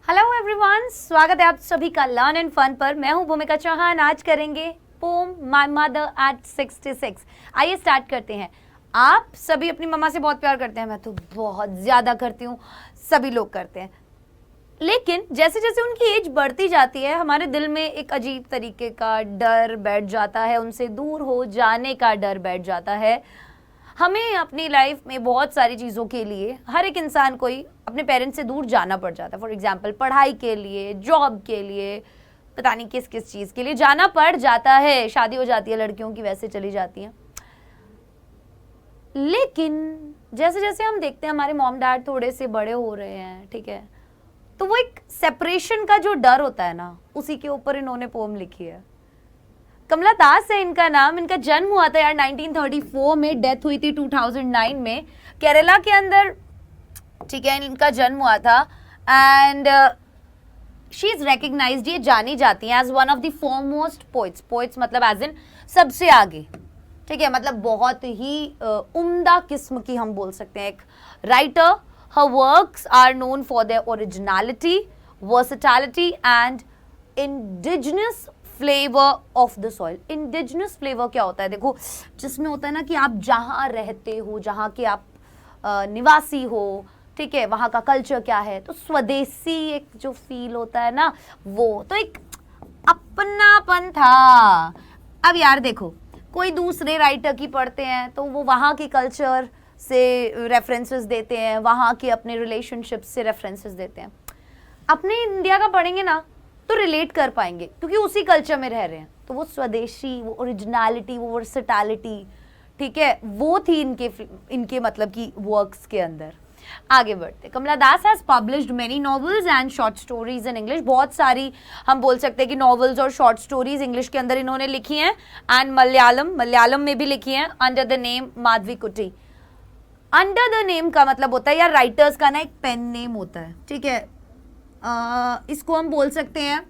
Hello everyone, स्वागत है आप सभी का लर्न एंड फन पर। मैं हूं भूमिका चौहान। आज करेंगे पोम माय मदर एट 66। आइए स्टार्ट करते हैं। आप सभी अपनी मम्मा से बहुत प्यार करते हैं, मैं तो बहुत ज़्यादा करती हूँ, सभी लोग करते हैं। लेकिन जैसे जैसे उनकी एज बढ़ती जाती है, हमारे दिल में एक अजीब तरीके का डर बैठ जाता है, उनसे दूर हो जाने का डर बैठ जाता है। हमें अपनी लाइफ में बहुत सारी चीज़ों के लिए, हर एक इंसान को ही अपने पेरेंट्स से दूर जाना पड़ जाता है। फॉर एग्जाम्पल पढ़ाई के लिए, जॉब के लिए, पता नहीं किस किस चीज़ के लिए जाना पड़ जाता है। शादी हो जाती है लड़कियों की, वैसे चली जाती हैं। लेकिन जैसे जैसे हम देखते हैं हमारे मॉम डैड थोड़े से बड़े हो रहे हैं, ठीक है, तो वो एक सेपरेशन का जो डर होता है ना, उसी के ऊपर इन्होंने पोम लिखी है। कमला दास है इनका नाम। इनका जन्म हुआ था यार 1934 में, डेथ हुई थी 2009 में, केरला के अंदर, ठीक है, इनका जन्म हुआ था। एंड शी इज रिकग्नाइज्ड, ये जानी जाती हैं as one of the foremost poets. Poets मतलब एज इन सबसे आगे, ठीक है, मतलब बहुत ही उम्दा किस्म की हम बोल सकते हैं एक writer. Her works are known for their originality, versatility and indigenous flavour of the soil. Indigenous flavour क्या होता है? देखो, जिसमें होता है ना कि आप जहाँ रहते हो, जहाँ के आप निवासी हो, ठीक है, वहाँ का कल्चर क्या है, तो स्वदेशी एक जो फील होता है ना, वो तो एक अपनापन था। अब यार देखो, कोई दूसरे राइटर की पढ़ते हैं तो वो वहाँ की कल्चर से रेफरेंसेस देते हैं, वहाँ के अपने रिलेशनशिप से रेफरेंसेस देते हैं। अपने इंडिया का पढ़ेंगे ना तो रिलेट कर पाएंगे, क्योंकि उसी कल्चर में रह रहे हैं। तो वो स्वदेशी, वो ओरिजिनलिटी, वो वर्सेटैलिटी, ठीक है, वो थी इनके मतलब की वर्क्स के अंदर। आगे बढ़ते। Kamala Das has published many novels and short stories in English. बहुत सारी हम बोल सकते हैं कि नॉवेल्स और शॉर्ट स्टोरीज इंग्लिश के अंदर इन्होंने लिखी हैं। एंड मलयालम में भी लिखी हैं under the name Madhavikutty. Under the name का मतलब होता है यार, राइटर्स का ना एक पेन नेम होता है, ठीक है, इसको हम बोल सकते हैं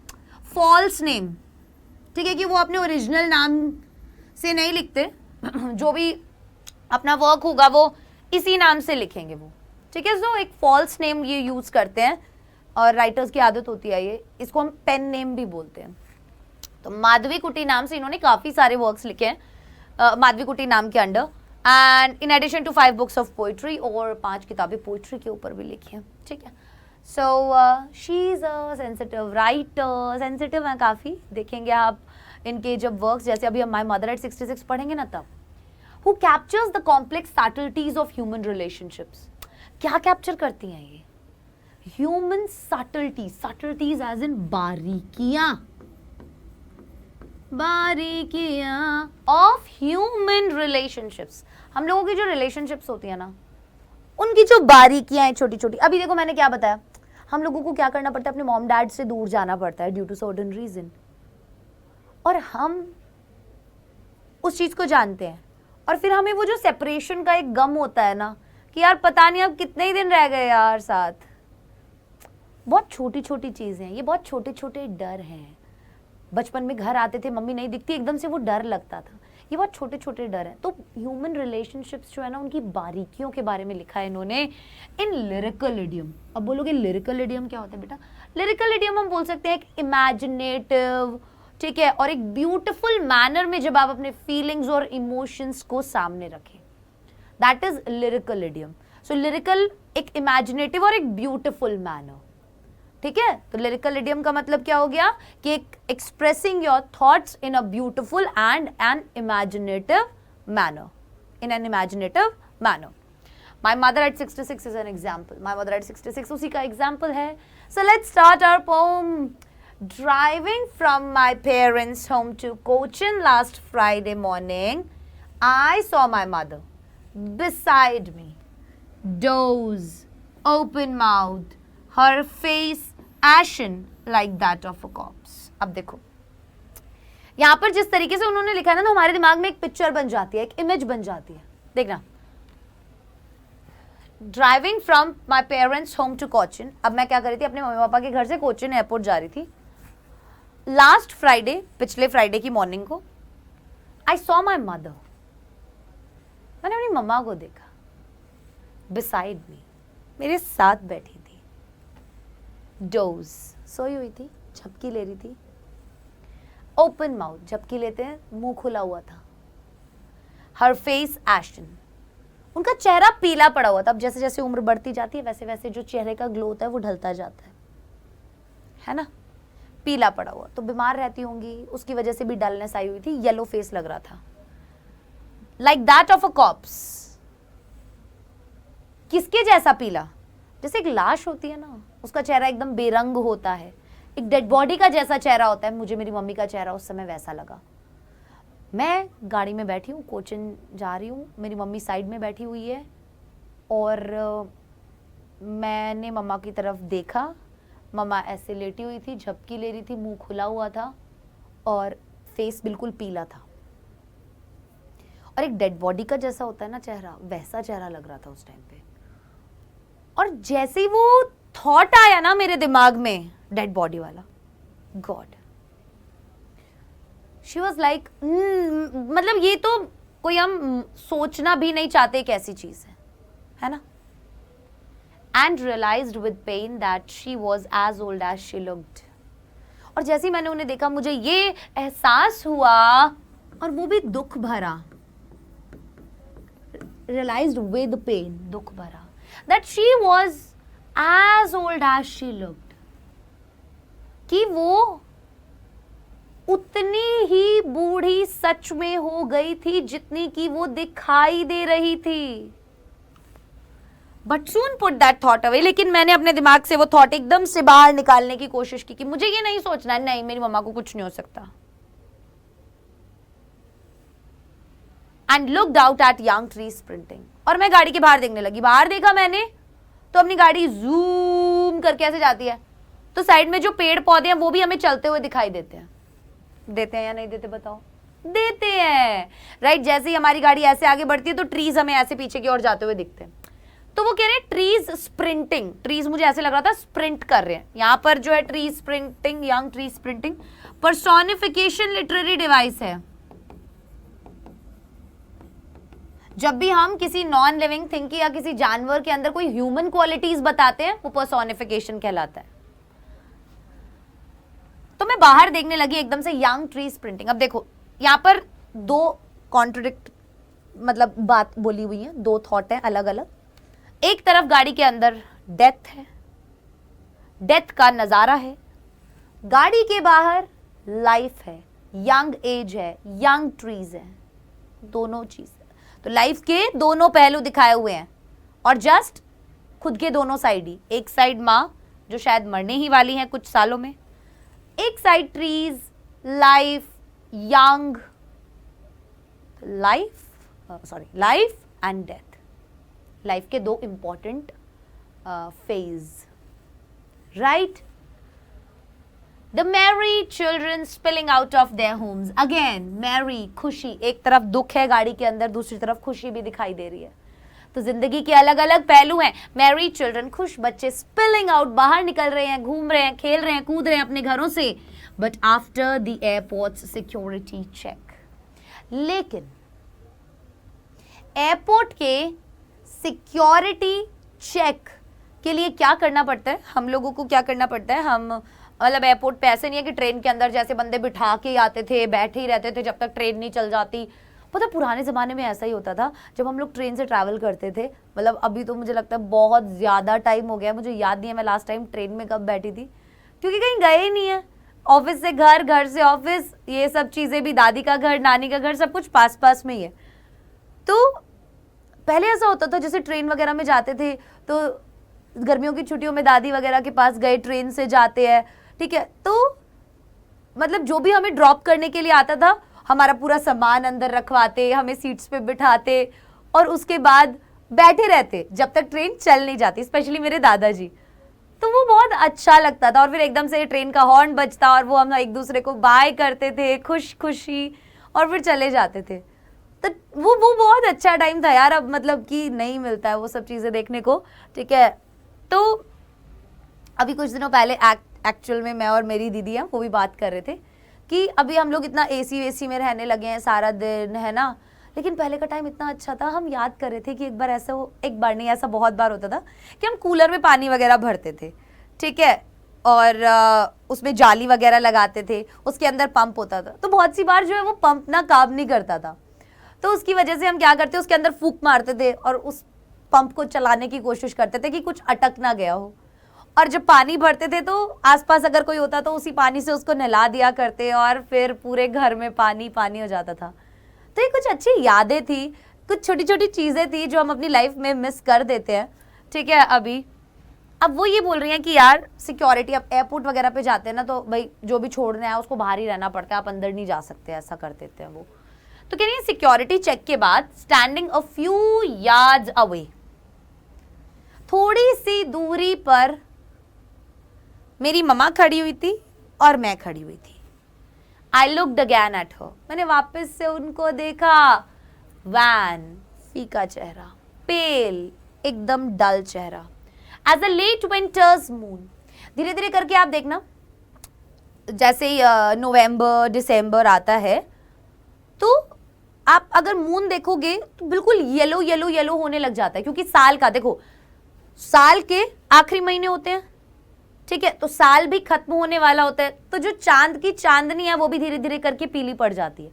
फॉल्स नेम, ठीक है, कि वो अपने ओरिजिनल नाम से नहीं लिखते। जो भी अपना वर्क होगा वो इसी नाम से लिखेंगे वो, ठीक है। सो एक फॉल्स नेम ये यूज करते हैं और राइटर्स की आदत होती है ये, इसको हम पेन नेम भी बोलते हैं। तो माधवीकुट्टी नाम से इन्होंने काफी सारे वर्क्स लिखे हैं माधवीकुट्टी नाम के under. And in addition to 5 books of poetry, और 5 किताबें पोइट्री के ऊपर भी लिखी हैं, ठीक है। So she is a sensitive writer, sensitive है काफ़ी। देखेंगे आप इनके जब वर्क्स, जैसे अभी हम माय मदर एट 66 पढ़ेंगे ना, तब who captures the complex subtleties of human relationships. क्या कैप्चर करती हैं ये? ह्यूमन सटल्टीज एज इन बारीकियां, बारीकियां ऑफ ह्यूमन रिलेशनशिप्स। हम लोगों की जो रिलेशनशिप्स होती है ना, उनकी जो बारीकियां हैं छोटी छोटी। अभी देखो मैंने क्या बताया, हम लोगों को क्या करना पड़ता है, अपने मॉम डैड से दूर जाना पड़ता है ड्यू टू सर्टेन रीजन, और हम उस चीज को जानते हैं। और फिर हमें वो जो सेपरेशन का एक गम होता है ना, कि यार पता नहीं अब कितने ही दिन रह गए यार साथ। बहुत छोटी छोटी चीजें हैं ये, बहुत छोटे छोटे डर हैं। बचपन में घर आते थे, मम्मी नहीं दिखती, एकदम से वो डर लगता था। ये बहुत छोटे छोटे डर हैं। तो ह्यूमन रिलेशनशिप्स जो है ना, उनकी बारीकियों के बारे में लिखा है इन्होंने इन लिरिकल इडियम। अब बोलोगे लिरिकल इडियम क्या होता है बेटा? लिरिकल इडियम हम बोल सकते हैं एक इमेजिनेटिव, ठीक है, और एक ब्यूटिफुल मैनर में जब आप अपने फीलिंग्स और इमोशंस को सामने रखें, that is lyrical idiom. So lyrical एक इमेजिनेटिव और एक ब्यूटिफुल मैनर, ठीक है। तो लिरिकल इडियम का मतलब क्या हो गया कि expressing your thoughts in a beautiful and an imaginative manner, in an imaginative manner. My mother at 66 is an example. My mother at 66 उसी का एग्जाम्पल है। So let's start our poem. Driving from my parents home to Cochin last Friday morning, I saw my mother beside me, doze, open mouthed, her face ashen like that of a corpse। अब देखो यहां पर जिस तरीके से उन्होंने लिखा है ना, तो हमारे दिमाग में एक पिक्चर बन जाती है, एक इमेज बन जाती है। देखना, driving from my parents home to Cochin. अब मैं क्या कर रही थी, अपने मम्मी पापा के घर से कोचिन एयरपोर्ट जा रही थी लास्ट फ्राइडे, पिछले फ्राइडे की मॉर्निंग को। आई सॉ माई मदर, मैंने अपनी मम्मा को देखा, बिसाइड मी, मेरे साथ बैठी थी। डोज, सोई हुई थी, झपकी ले रही थी. ओपन माउथ, झपकी लेते हैं, मुंह खुला हुआ था. हर फेस एशन, उनका चेहरा पीला पड़ा हुआ था. अब जैसे जैसे उम्र बढ़ती जाती है वैसे वैसे जो चेहरे का ग्लो होता है वो ढलता जाता है ना. पीला पड़ा हुआ, तो बीमार रहती होंगी, उसकी वजह से भी डलनेस आई हुई थी. येलो फेस लग रहा था, like that of a cops. किसके जैसा पीला? जैसे एक लाश होती है ना, उसका चेहरा एकदम बेरंग होता है, एक डेड बॉडी का जैसा चेहरा होता है. मुझे मेरी मम्मी का चेहरा उस समय वैसा लगा. मैं गाड़ी में बैठी हूँ, कोचिन जा रही हूँ, मेरी मम्मी साइड में बैठी हुई है और मैंने मम्मा की तरफ देखा. मम्मा ऐसे लेटी हुई थी, झपकी ले रही थी, मुंह खुला हुआ था और फेस बिल्कुल पीला था. और एक डेड बॉडी का जैसा होता है ना चेहरा, वैसा चेहरा लग रहा था उस टाइम पे. और जैसे ही वो थॉट आया ना मेरे दिमाग में डेड बॉडी वाला, गॉड, शी वॉज लाइक, मतलब ये तो कोई हम सोचना भी नहीं चाहते एक ऐसी चीज है ना. And realised with pain that she was as old as she looked. और जैसे ही मैंने उन्हें देखा मुझे ये एहसास हुआ, और वो भी दुख भरा, रियलाइज्ड विद पेन, दुख भरा, that she was as old as she looked. कि वो उतनी ही बूढ़ी सच में हो गई थी जितनी की वो दिखाई दे रही थी. But soon put that thought away. लेकिन मैंने अपने दिमाग से वो थॉट एकदम से बाहर निकालने की कोशिश की कि मुझे ये नहीं सोचना है, नहीं मेरी मम्मा को कुछ नहीं हो सकता. And looked out at young tree sprinting. और मैं गाड़ी के बाहर देखने लगी. बाहर देखा मैंने तो अपनी गाड़ी जूम करके ऐसे जाती है, तो साइड में जो पेड़ पौधे हैं वो भी हमें चलते हुए दिखाई देते हैं. देते हैं या नहीं देते बताओ? देते हैं, राइट. जैसे ही हमारी गाड़ी ऐसे आगे बढ़ती है तो ट्रीज हमें ऐसे पीछे की ओर जाते हुए दिखते हैं. तो वो कह रहे हैं ट्रीज स्प्रिंटिंग. ट्रीज मुझे ऐसे लग रहा था स्प्रिंट कर रहे हैं. यहां पर जो है tree sprinting, young tree sprinting, personification literary device है. जब भी हम किसी नॉन लिविंग थिंग या किसी जानवर के अंदर कोई ह्यूमन क्वालिटीज बताते हैं वो पर्सोनिफिकेशन कहलाता है. तो मैं बाहर देखने लगी एकदम से यंग ट्री स्प्रिंटिंग. अब देखो यहां पर दो कॉन्ट्रडिक्ट मतलब बात बोली हुई है, दो थॉट है अलग अलग. एक तरफ गाड़ी के अंदर डेथ है, डेथ का नजारा है. गाड़ी के बाहर लाइफ है, यंग एज है, यंग ट्रीज है, दोनों चीज है. तो लाइफ के दोनों पहलू दिखाए हुए हैं और जस्ट खुद के दोनों साइड ही. एक साइड माँ जो शायद मरने ही वाली है कुछ सालों में, एक side trees, life, young, life and death. Life के दो important phase, right. The merry children spilling out of their homes. Again merry, खुशी. एक तरफ दुख है गाड़ी के अंदर, दूसरी तरफ खुशी भी दिखाई दे रही है. तो जिंदगी के अलग अलग पहलू हैं. मैरी चिल्ड्रन, खुश बच्चे, स्पिलिंग आउट, बाहर निकल रहे हैं, घूम रहे हैं, खेल रहे हैं, कूद रहे हैं अपने घरों से. But after the airport security check. लेकिन एयरपोर्ट के सिक्योरिटी चेक के लिए क्या करना पड़ता है, हम लोगों को क्या करना पड़ता है. हम मतलब एयरपोर्ट पे ऐसे नहीं है कि ट्रेन के अंदर जैसे बंदे बिठा के आते थे, बैठे ही रहते थे जब तक ट्रेन नहीं चल जाती. पता पुराने ज़माने में ऐसा ही होता था जब हम लोग ट्रेन से ट्रैवल करते थे. मतलब अभी तो मुझे लगता है बहुत ज़्यादा टाइम हो गया, मुझे याद नहीं है मैं लास्ट टाइम ट्रेन में कब बैठी थी, क्योंकि कहीं गए ही नहीं है. ऑफिस से घर, घर से ऑफिस, ये सब चीज़ें भी, दादी का घर, नानी का घर, सब कुछ पास पास में ही है. तो पहले ऐसा होता था जैसे ट्रेन वगैरह में जाते थे तो गर्मियों की छुट्टियों में दादी वगैरह के पास गए, ट्रेन से जाते हैं, ठीक है. तो मतलब जो भी हमें ड्रॉप करने के लिए आता था हमारा पूरा सामान अंदर रखवाते, हमें सीट्स पे बिठाते और उसके बाद बैठे रहते जब तक ट्रेन चल नहीं जाती, स्पेशली मेरे दादाजी. तो वो बहुत अच्छा लगता था. और फिर एकदम से ट्रेन का हॉर्न बजता और वो हम एक दूसरे को बाय करते थे खुश खुशी और फिर चले जाते थे. तो वो बहुत अच्छा टाइम था यार. अब मतलब कि नहीं मिलता है वो सब चीज़ें देखने को, ठीक है. तो अभी कुछ दिनों पहले एक्चुअल में मैं और मेरी दीदी हैं वो भी बात कर रहे थे कि अभी हम लोग इतना एसी वेसी में रहने लगे हैं सारा दिन, है ना. लेकिन पहले का टाइम इतना अच्छा था. हम याद कर रहे थे कि एक बार ऐसा, एक बार नहीं ऐसा बहुत बार होता था कि हम कूलर में पानी वगैरह भरते थे, ठीक है. और उसमें जाली वगैरह लगाते थे, उसके अंदर पंप होता था, तो बहुत सी बार जो है वो पंप ना काम नहीं करता था, तो उसकी वजह से हम क्या करते, उसके अंदर फूंक मारते थे और उस पंप को चलाने की कोशिश करते थे कि कुछ अटक ना गया हो। और जब पानी भरते थे तो आसपास अगर कोई होता तो उसी पानी से उसको नहला दिया करते और फिर पूरे घर में पानी पानी हो जाता था। तो ये कुछ अच्छी यादें थी, कुछ छोटी छोटी चीज़ें थी जो हम अपनी लाइफ में मिस कर देते हैं, ठीक है। अभी अब वो ये बोल रही हैं कि यार सिक्योरिटी, अब एयरपोर्ट वगैरह पे जाते हैं ना तो भाई जो भी छोड़ने आया उसको बाहर ही रहना पड़ता है, आप अंदर नहीं जा सकते, ऐसा कर देते हैं वो। तो कह रही है सिक्योरिटी चेक के बाद standing a few yards away, थोड़ी सी दूरी पर मेरी मम्मा खड़ी हुई थी और मैं खड़ी हुई थी। I looked again at her, मैंने वापस से उनको देखा। वैन, फीका चेहरा, पेल, एकदम डल चेहरा, as a late winter's moon. धीरे धीरे करके आप देखना, जैसे ही नवंबर दिसंबर आता है तो आप अगर मून देखोगे तो बिल्कुल येलो येलो येलो होने लग जाता है, क्योंकि साल का देखो, साल के आखिरी महीने होते हैं, ठीक है, तो साल भी खत्म होने वाला होता है, तो जो चांद की चांदनी है वो भी धीरे धीरे करके पीली पड़ जाती है।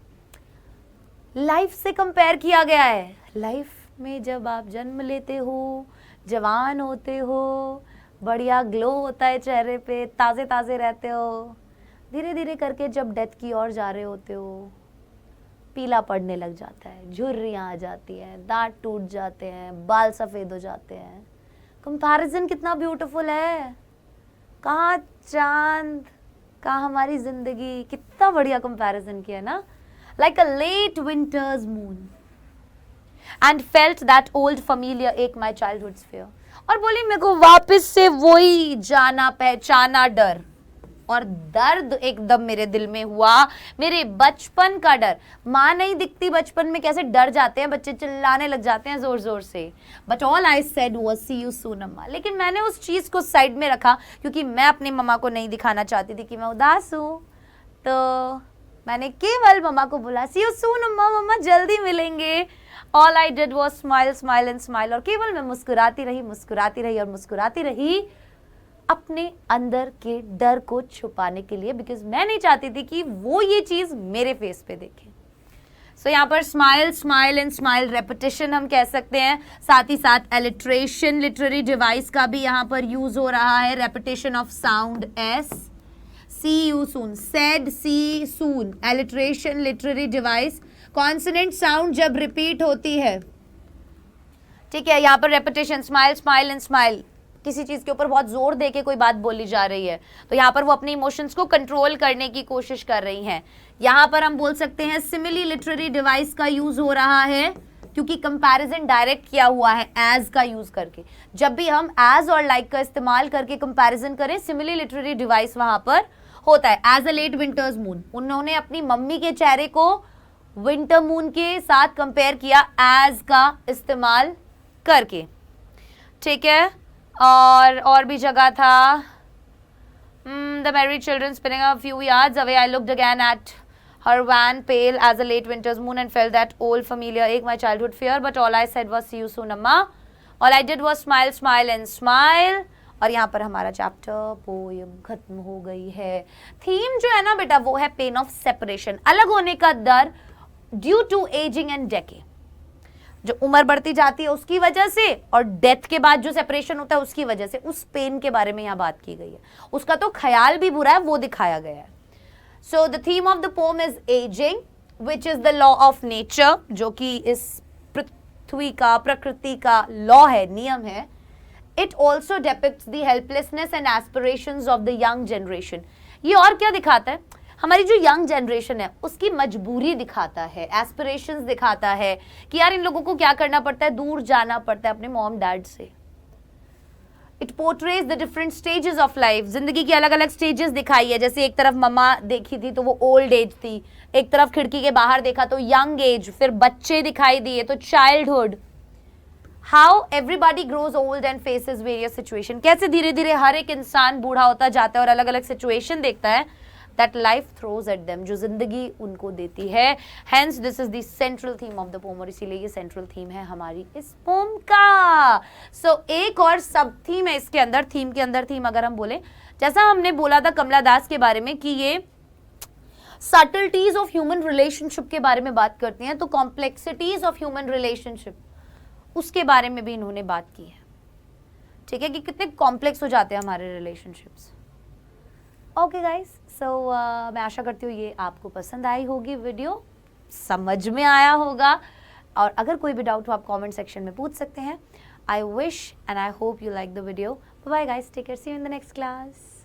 लाइफ से कंपेयर किया गया है। लाइफ में जब आप जन्म लेते हो, जवान होते हो, बढ़िया ग्लो होता है चेहरे पे, ताज़े ताज़े रहते हो, धीरे धीरे करके जब डेथ की ओर जा रहे होते हो पीला पड़ने लग जाता है, झुर्रियाँ आ जाती हैं, दांत टूट जाते हैं, बाल सफ़ेद हो जाते हैं। कंपैरिजन कितना ब्यूटीफुल है, कहाँ चांद, कहाँ हमारी जिंदगी, कितना बढ़िया कंपैरिजन किया ना। Like a late winter's moon and felt that old familiar ache my childhoods fear. और बोली मेरे को वापस से वही जाना पहचाना डर, और दर्द एकदम मेरे दिल में हुआ, मेरे बचपन का डर। माँ नहीं दिखती, बचपन में कैसे डर जाते हैं बच्चे, चिल्लाने लग जाते हैं जोर जोर से। But all I said was see you soon Amma. लेकिन मैंने उस चीज़ को साइड में रखा, क्योंकि मैं अपनी मम्मा को नहीं दिखाना चाहती थी कि मैं उदास हूँ। तो मैंने केवल मम्मा को बोला सी यू सून अम्मा, मम्मा जल्दी मिलेंगे। All I did was smile smile and smile. और केवल मैं मुस्कुराती रही, मुस्कुराती रही और मुस्कुराती रही, अपने अंदर के डर को छुपाने के लिए, बिकॉज मैं नहीं चाहती थी कि वो ये चीज मेरे फेस पे देखे। सो यहाँ पर smile smile and smile repetition हम कह सकते हैं, साथ ही साथ एलिट्रेशन, लिटरेरी डिवाइस का भी यहाँ पर यूज हो रहा है। Repetition of sound S, see you soon, said see soon, alliteration, literary device. Consonant sound जब रिपीट होती है, ठीक है, यहाँ पर repetition, smile smile and smile, किसी चीज के ऊपर बहुत जोर दे के कोई बात बोली जा रही है तो यहाँ पर वो अपने इमोशंस को कंट्रोल करने की कोशिश कर रही हैं। यहाँ पर हम बोल सकते हैं सिमिली लिटरेरी डिवाइस का यूज हो रहा है, क्योंकि कंपैरिजन डायरेक्ट किया हुआ है एज का यूज करके। जब भी हम एज और लाइक का इस्तेमाल करके कंपैरिजन करें, सिमिली लिटरेरी डिवाइस वहां पर होता है। As a late winter's moon, उन्होंने अपनी मम्मी के चेहरे को विंटर मून के साथ कंपेयर किया एज का इस्तेमाल करके, ठीक है। और भी जगह था, the married children spinning a few yards away. I looked again at her van, pale as a late winter's moon, and felt that old familiar ache, my childhood fear. But all I said was, "See you soon, Amma." All I did was smile, smile, and smile. और यहाँ पर हमारा chapter poem खत्म हो गई है। Theme जो है ना बेटा, वो है पेन ऑफ सेपरेशन, अलग होने का डर, ड्यू टू एजिंग एंड डेके। जो उम्र बढ़ती जाती है उसकी वजह से, और डेथ के बाद जो सेपरेशन होता है उसकी वजह से, उस पेन के बारे में यहाँ बात की गई है। उसका तो ख्याल भी बुरा है, वो दिखाया गया है। So the theme of the pome is ageing, which is the law of nature, जो कि इस पृथ्वी का, प्रकृति का लॉ है, नियम है। It also depicts the helplessness and aspirations of the young generation. ये और क्या दिखाता है, हमारी जो यंग जनरेशन है उसकी मजबूरी दिखाता है, एस्पिरेशंस दिखाता है कि यार इन लोगों को क्या करना पड़ता है, दूर जाना पड़ता है अपने मॉम डैड से। It portrays the different stages of life, जिंदगी की अलग अलग स्टेजेस दिखाई है। जैसे एक तरफ मम्मा देखी थी तो वो ओल्ड एज थी, एक तरफ खिड़की के बाहर देखा तो यंग एज, फिर बच्चे दिखाई दिए तो childhood. How everybody grows old and faces various situation, कैसे धीरे धीरे हर एक इंसान बूढ़ा होता जाता है और अलग अलग सिचुएशन देखता है that life throws at them, जो जिंदगी उनको देती है। Hence this is the central theme of the poem, और इसीलिए ये central theme है हमारी इस poem का। So एक और सब थीम है इसके अंदर, थीम के अंदर थीम अगर हम बोले जैसा हमने बोला था कमला दास के बारे में कि ये सटल्टीज ऑफ ह्यूमन रिलेशनशिप के बारे में बात करती हैं, तो कॉम्प्लेक्सिटीज ऑफ ह्यूमन रिलेशनशिप उसके बारे में भी इन्होंने बात की है, ठीक है, कि कितने कॉम्प्लेक्स हो जाते हैं हमारे रिलेशनशिप्स। ओके गाइस, सो मैं आशा करती हूँ ये आपको पसंद आई होगी, वीडियो समझ में आया होगा, और अगर कोई भी डाउट हो आप कमेंट सेक्शन में पूछ सकते हैं। I wish and I hope you like the video. Bye guys, take care, see you in the next class.